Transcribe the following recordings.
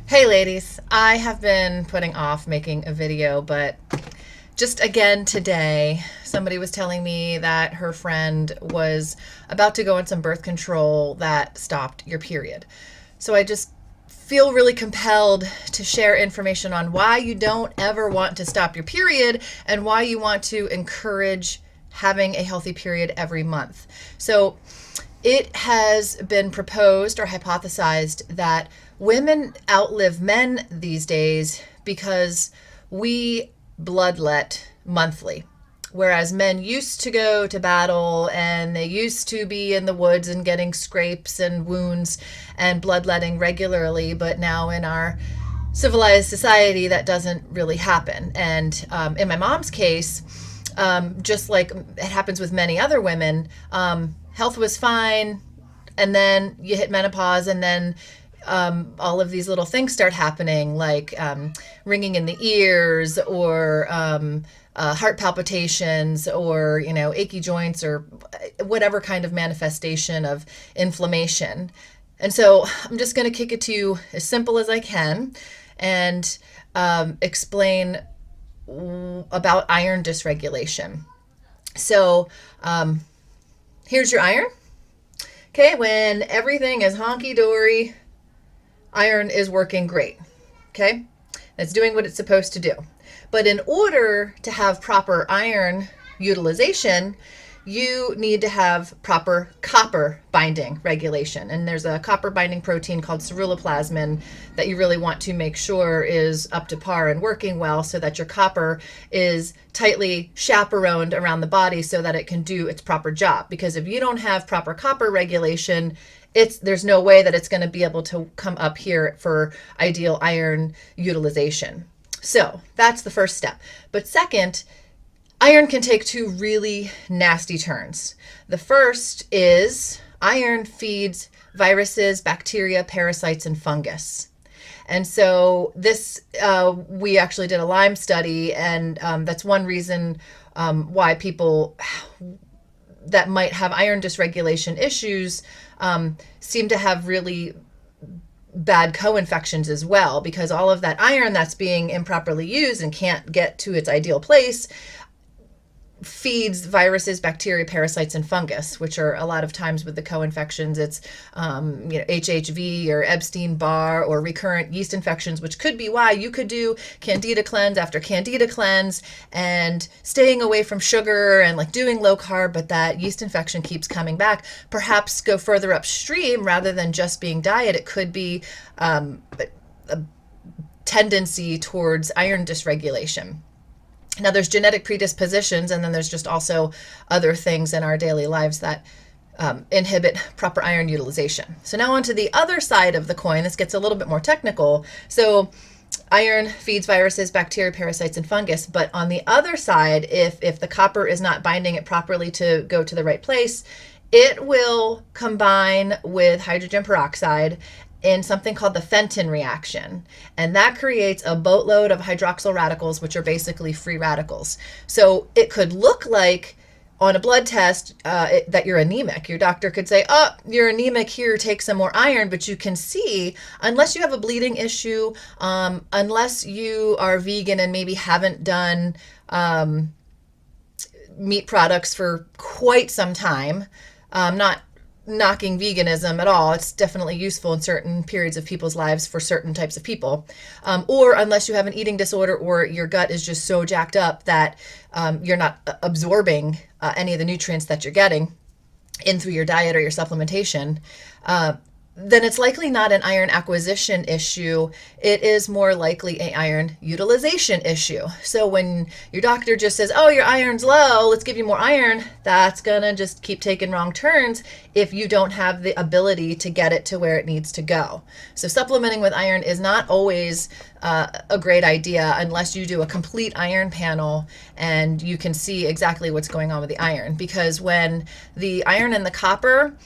Hey ladies, I have been putting off making a video, but just again today, somebody was telling me that her friend was about to go on some birth control that stopped your period. So I just feel really compelled to share information on why you don't ever want to stop your period and why you want to encourage having a healthy period every month. So it has been proposed or hypothesized that women outlive men these days because we bloodlet monthly. Whereas men used to go to battle and they used to be in the woods and getting scrapes and wounds and bloodletting regularly, but now in our civilized society that doesn't really happen. And in my mom's case, just like it happens with many other women, health was fine, and then you hit menopause, and then all of these little things start happening, like ringing in the ears, or heart palpitations, or achy joints, or whatever kind of manifestation of inflammation. And so I'm just going to kick it to you as simple as I can and explain about iron dysregulation. So here's your iron. Okay, when everything is honky-dory, iron is working great. Okay, it's doing what it's supposed to do. But in order to have proper iron utilization, you need to have proper copper binding regulation. And there's a copper binding protein called ceruloplasmin that you really want to make sure is up to par and working well, so that your copper is tightly chaperoned around the body so that it can do its proper job. Because if you don't have proper copper regulation, there's no way that it's going to be able to come up here for ideal iron utilization. So that's the first step. But second, iron can take two really nasty turns. The first is iron feeds viruses, bacteria, parasites, and fungus. And so this, we actually did a Lyme study, and that's one reason why people that might have iron dysregulation issues seem to have really bad co-infections as well, because all of that iron that's being improperly used and can't get to its ideal place feeds viruses, bacteria, parasites, and fungus, which are a lot of times with the co-infections, it's HHV or Epstein-Barr or recurrent yeast infections, which could be why you could do candida cleanse after candida cleanse and staying away from sugar and like doing low carb, but that yeast infection keeps coming back. Perhaps go further upstream rather than just being diet. It could be a tendency towards iron dysregulation. Now, there's genetic predispositions, and then there's just also other things in our daily lives that inhibit proper iron utilization. So now on to the other side of the coin. This gets a little bit more technical. So iron feeds viruses, bacteria, parasites, and fungus. But on the other side, if the copper is not binding it properly to go to the right place, it will combine with hydrogen peroxide in something called the Fenton reaction. And that creates a boatload of hydroxyl radicals, which are basically free radicals. So it could look like on a blood test that you're anemic. Your doctor could say, oh, you're anemic here, take some more iron. But you can see, unless you have a bleeding issue, unless you are vegan and maybe haven't done meat products for quite some time, not knocking veganism at all. It's definitely useful in certain periods of people's lives for certain types of people. Or unless you have an eating disorder or your gut is just so jacked up that you're not absorbing any of the nutrients that you're getting in through your diet or your supplementation, then it's likely not an iron acquisition issue. It is more likely an iron utilization issue. So when your doctor just says, oh, your iron's low, let's give you more iron, that's gonna just keep taking wrong turns if you don't have the ability to get it to where it needs to go. So supplementing with iron is not always a great idea unless you do a complete iron panel and you can see exactly what's going on with the iron. Because when the iron and the copper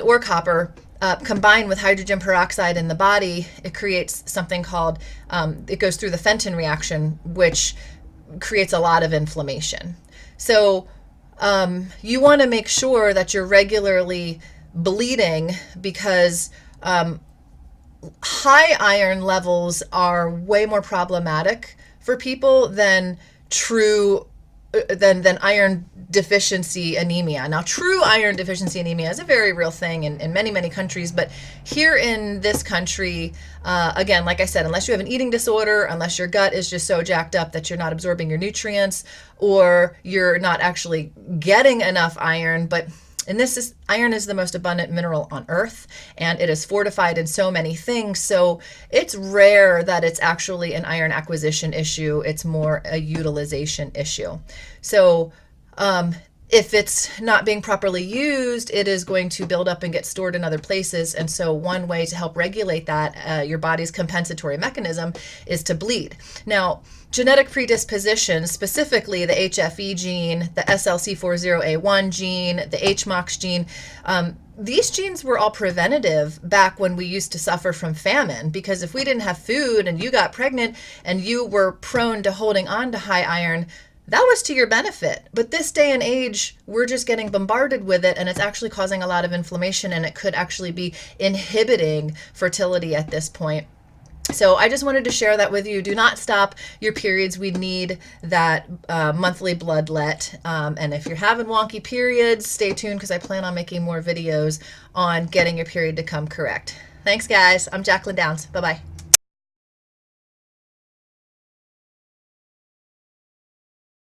or copper combined with hydrogen peroxide in the body, it creates something called, it goes through the Fenton reaction, which creates a lot of inflammation. So you want to make sure that you're regularly bleeding, because high iron levels are way more problematic for people than true than iron deficiency anemia. Now, true iron deficiency anemia is a very real thing in many, many countries, but here in this country, again, like I said, unless you have an eating disorder, unless your gut is just so jacked up that you're not absorbing your nutrients, or you're not actually getting enough iron, but and iron is the most abundant mineral on earth, and it is fortified in so many things. So it's rare that it's actually an iron acquisition issue. It's more a utilization issue. So if it's not being properly used, it is going to build up and get stored in other places. And so one way to help regulate that, your body's compensatory mechanism, is to bleed. Now, genetic predisposition, specifically the HFE gene, the SLC40A1 gene, the HMOX gene, these genes were all preventative back when we used to suffer from famine, because if we didn't have food and you got pregnant and you were prone to holding on to high iron, that was to your benefit. But this day and age, we're just getting bombarded with it, and it's actually causing a lot of inflammation, and it could actually be inhibiting fertility at this point. So I just wanted to share that with you. Do not stop your periods. We need that monthly bloodlet. And if you're having wonky periods, stay tuned, because I plan on making more videos on getting your period to come correct. Thanks, guys. I'm Jacqueline Downs. Bye-bye.